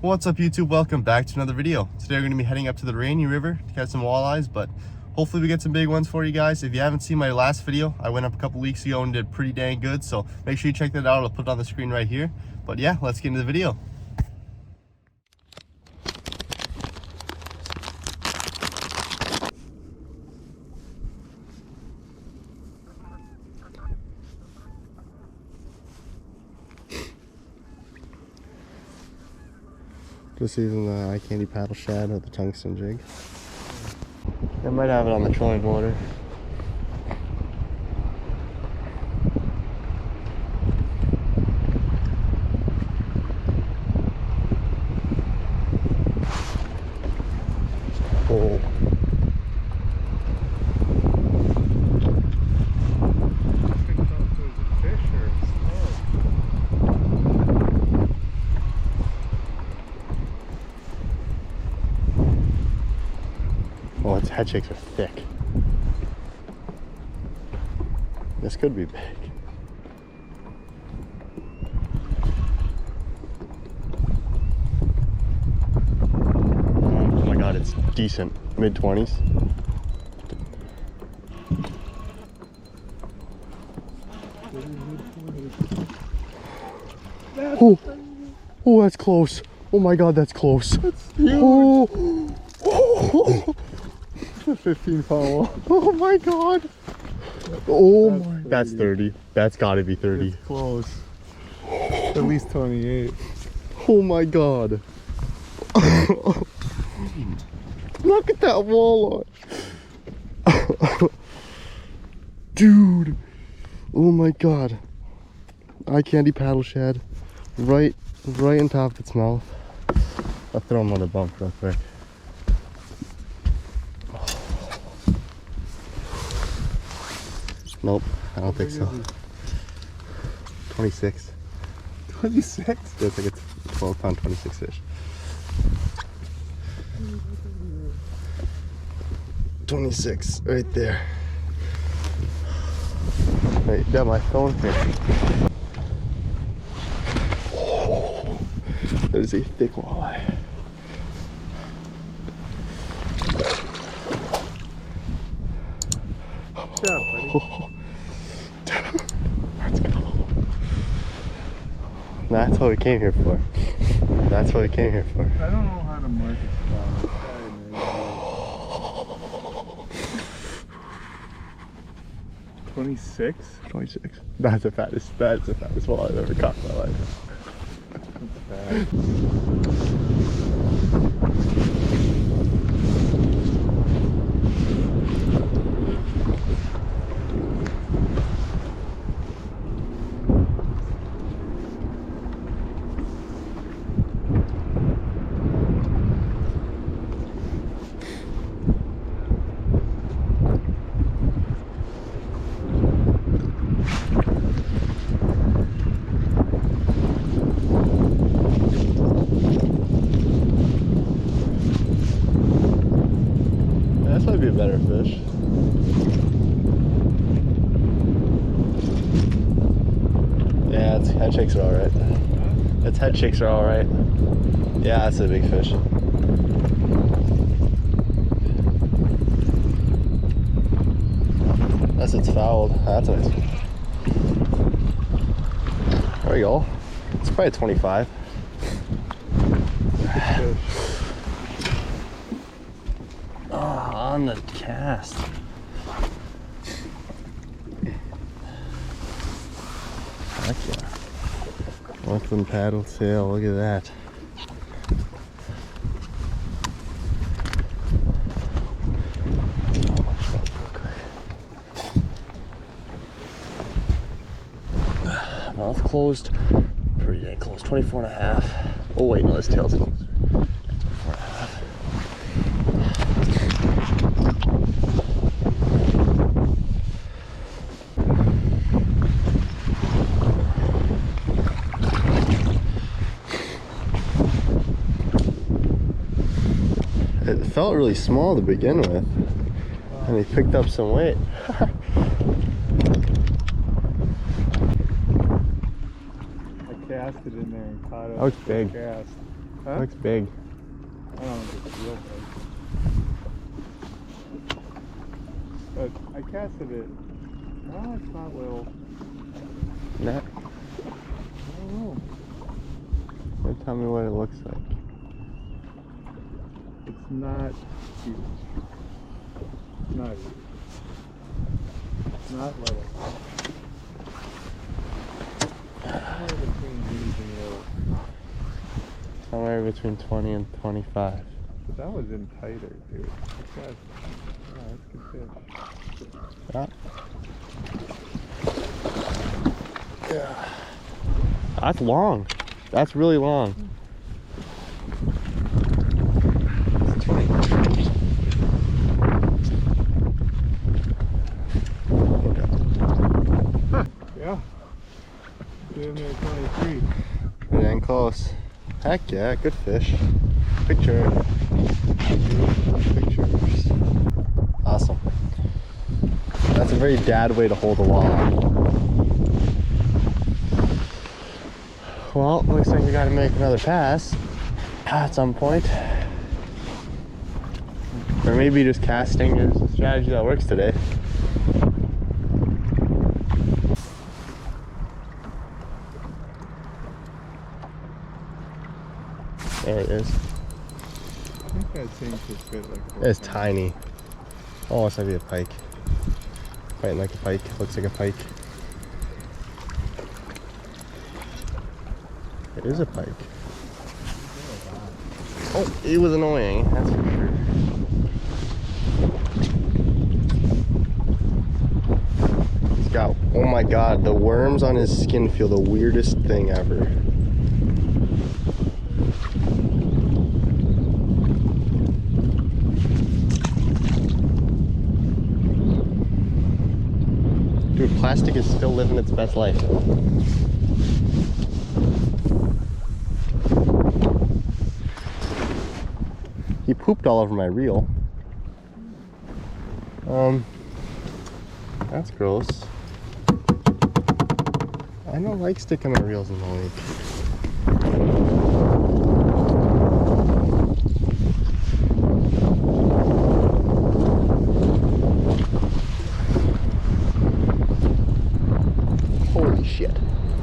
What's up YouTube? Welcome back to another video. Today we're going to be heading up to the Rainy River to catch some walleyes, but hopefully we get some big ones for you guys. If you haven't seen my last video, I went up a couple weeks ago and did pretty dang good, so make sure you check that out. I'll put it on the screen right here. But yeah, let's get into the video. Just using the eye candy paddle shad with the tungsten jig. I might have it on the trolling motor. Oh. Oh, its head shakes are thick. This could be big. Oh my god, it's decent. Mid-20s. Oh, oh, that's close. Oh my god, that's close. That's huge. Oh. Oh. 15-pound. Oh my god. Oh my. That's 30. That's got to be 30. It's close. At least 28. Oh my god. Look at that walleye. Dude. Oh my god. Eye candy paddle shad. Right on top of its mouth. I'll throw him on the bump real quick. Nope, I don't think so. 26. 26? It's like a 12-pound, 26 fish. 26, right there. Wait, got my phone here. Oh, that is a thick walleye. Oh. Let's go. That's what we came here for. That's what we came here for. I don't know how to mark it. 26? 26. That's the fattest walleye I've ever caught in my life. That's bad. Might be a better fish. Yeah, its head shakes are alright. Its head shakes are alright. Yeah, that's a big fish. Unless it's fouled. That's nice. There we go. It's probably 25. On the cast. Heck yeah. One paddle tail, look at that. Mouth closed. Pretty dang close. 24.5. Oh wait, no, this tail's closed. 24.5. It felt really small to begin with, and he picked up some weight. I cast it in there and caught it. That was big. Cast. Huh? Looks big. I don't think it's real big. But I casted it. No, it's not little. That. I don't know. Tell me what it looks like. It's not huge. It's not huge. It's not little. Somewhere between these and little. Somewhere between 20 and 25. But that was in tighter, dude. That's good fish. Yeah. Yeah. That's long. That's really long. Yeah. Get in there 23. Pretty dang close. Heck yeah, good fish. Picture. Pictures. Awesome. That's a very dad way to hold a walleye. Well, looks like we gotta make another pass at some point. Or maybe just casting is a strategy that works today. There it is. I think that thing could fit like It's tiny. Almost like a pike. Fighting like a pike. Looks like a pike. It is a pike. Oh, he was annoying, that's for sure. He's got, oh my god, the worms on his skin feel the weirdest thing ever. Dude, plastic is still living its best life. He pooped all over my reel. That's gross. I don't like sticking my reels in the lake. Holy shit.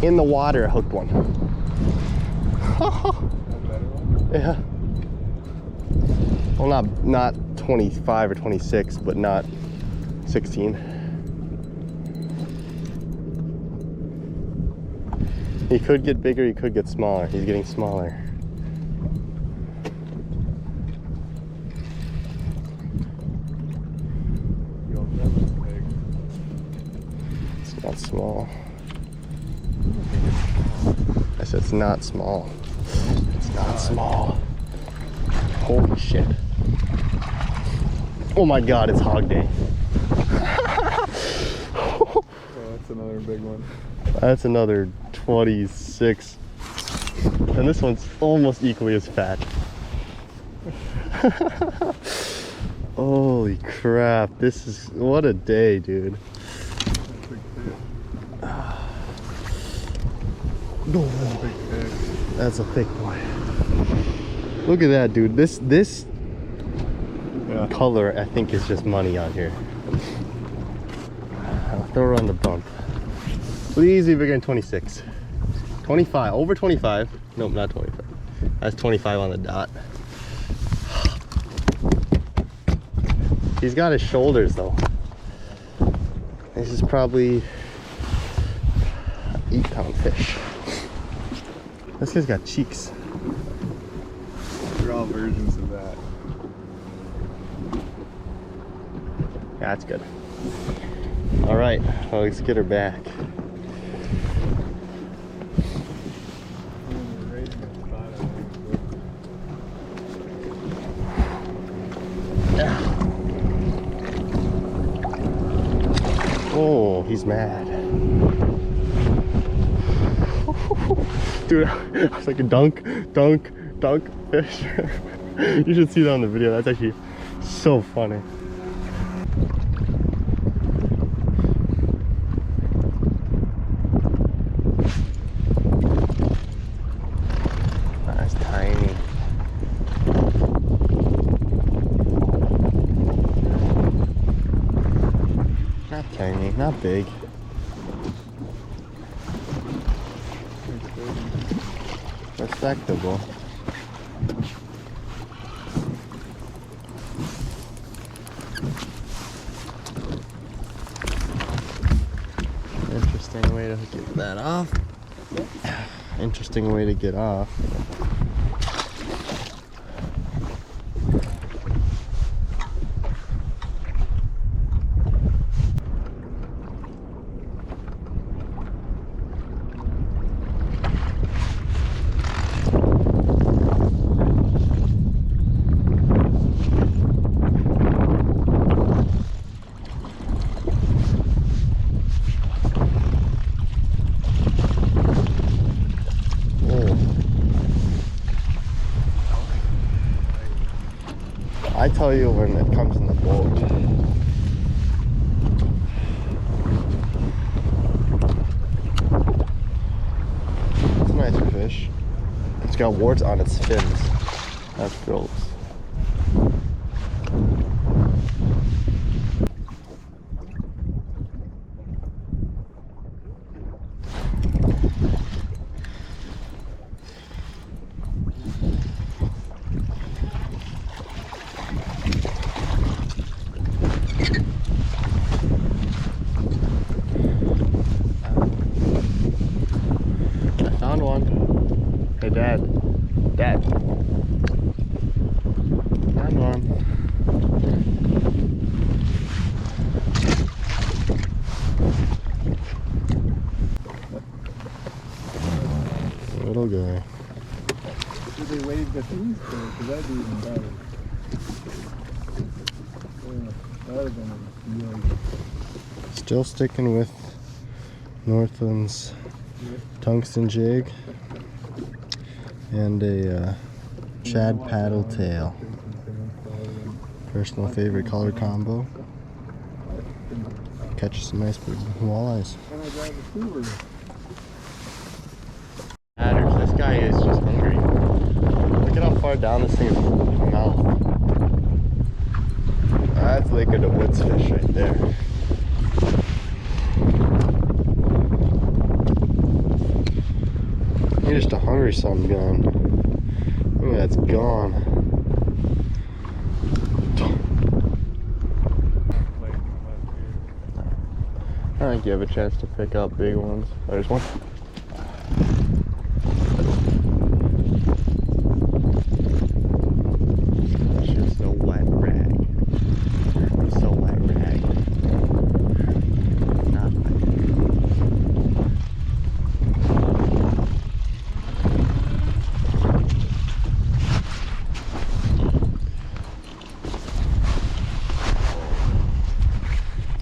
In the water, I hooked one. Yeah. Well, not 25 or 26, but not 16. He could get bigger, he could get smaller. He's getting smaller. It's not small. I said it's not small. It's not small. Holy shit. Oh my god, it's hog day. Oh, that's another big one. That's another 26. And this one's almost equally as fat. Holy crap, this is, what a day, dude. That's a thick boy. Look at that, dude. This color, I think, is just money on here. I'll throw her on the bump. Please be bigger than 26. 25, over 25. Nope, not 25. That's 25 on the dot. He's got his shoulders though. This is probably 8-pound fish. This guy's got cheeks. They're all versions of that. Yeah, that's good. All right, well, let's get her back. Oh, he's mad. Dude, I was like a dunk fish. You should see that on the video. That's actually so funny. That's tiny. Not big. Respectable. Interesting way to get that off. Interesting way to get off. I tell you when it comes in the boat. It's a nice fish. It's got warts on its fins. That's gross. Found one. Hey, Dad. Dad. Found one. Little guy. Should they wave the things? Because that'd be even better. Yeah, that would have been really good. Still sticking with Northland's tungsten jig and a shad paddle tail. Personal favorite color combo. Catches some nice big walleyes. This guy is just hungry. Look at how far down this thing's mouth. That's Lake of the Woods fish right there. You're just a hungry son gun. Look at that's gone. I think you have a chance to pick up big ones. There's one. That's just a wet rag. So wet rag. Not wet.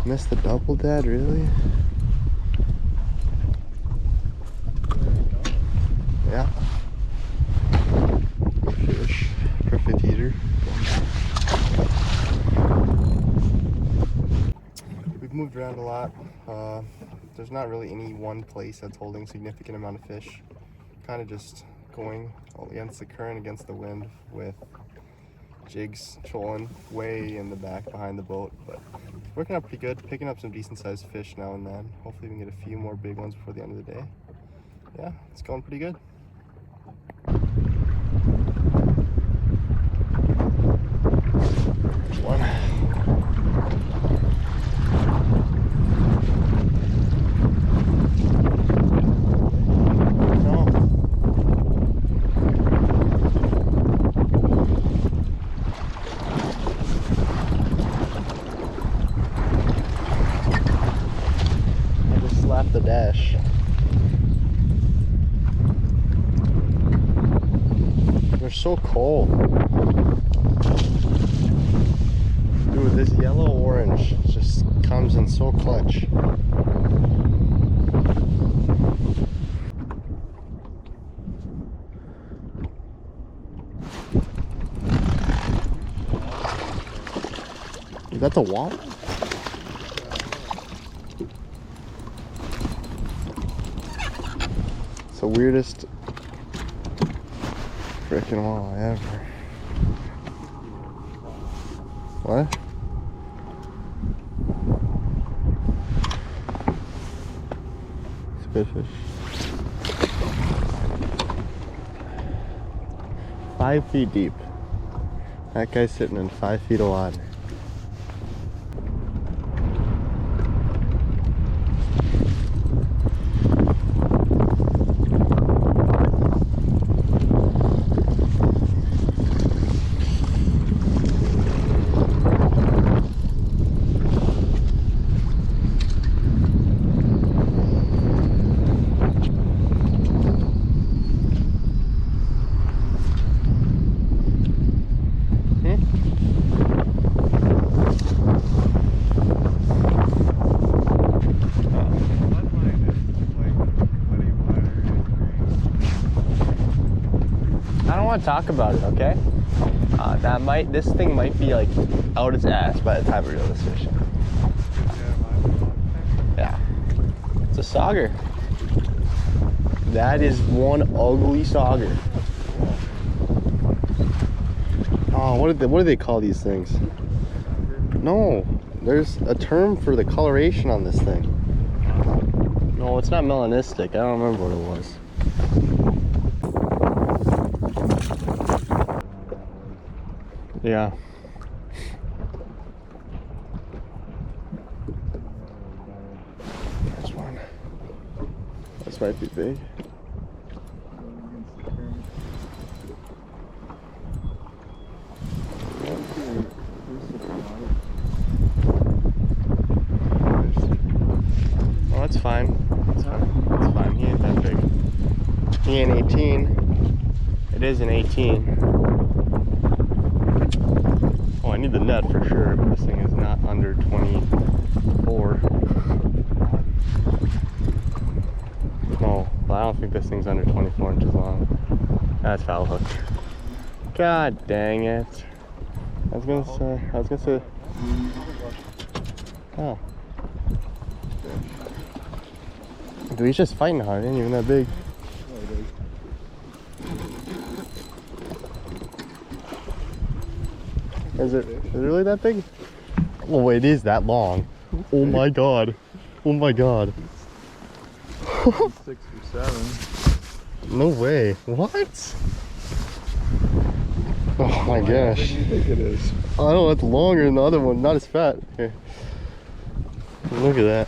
Missed the double, Dad? Really? Yeah. Fish. Perfect eater. We've moved around a lot. There's not really any one place that's holding a significant amount of fish. Kind of just going against the current, against the wind, with jigs trolling way in the back behind the boat, but working out pretty good, picking up some decent sized fish now and then. Hopefully we can get a few more big ones before the end of the day. Yeah, it's going pretty good. There's one. The dash. They're so cold. Dude, this yellow orange just comes in so clutch. Is that the walleye? It's the weirdest freaking walleye ever. What? Good fish. 5 feet deep. That guy's sitting in 5 feet of water. Talk about it, okay? This thing might be like out its ass by the time we reel this fish. Yeah, it's a sauger. That is one ugly sauger. Oh, what do they call these things? No, there's a term for the coloration on this thing. No, it's not melanistic. I don't remember what it was. Yeah. There's one. This might be big. Oh, that's fine. That's fine. That's fine. He ain't that big. He ain't 18. It is an 18. Oh, I need the net for sure. This thing is not under 24. No, I don't think this thing's under 24 inches long. That's foul hooked. God dang it. I was gonna say. Oh. Dude, he's just fighting hard. He ain't even that big. Is it really that big? Oh, it is that long. Oh my god. Oh my god. 6 or 7. No way. What? Oh my gosh. What do you think it is? I don't know, it's longer than the other one, not as fat. Here. Look at that.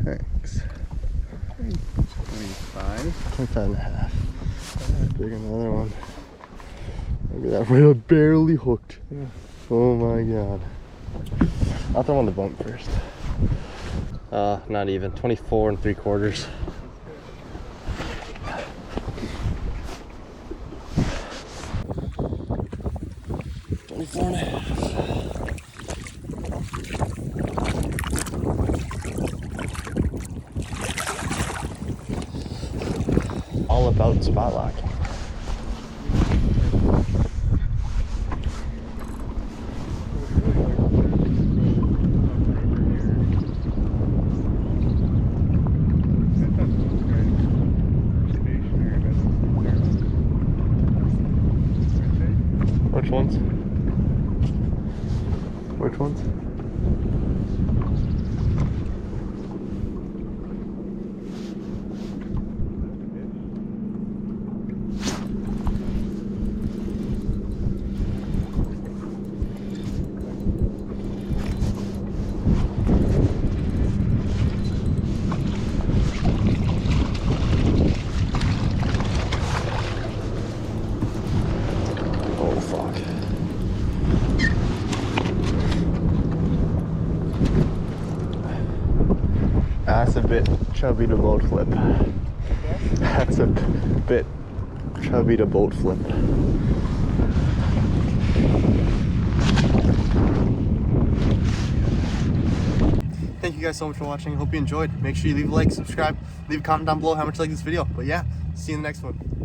Thanks. 25. 25 and a half. Big another one. Look at that, right, barely hooked. Yeah. Oh my god. I'll throw on the bump first. Not even. 24 3/4. All about spot locking. Which ones? Which ones? Oh fuck. That's a bit chubby to boat flip. That's a bit chubby to boat flip. Thank you guys so much for watching. Hope you enjoyed. Make sure you leave a like, subscribe, leave a comment down below how much you like this video. But yeah, see you in the next one.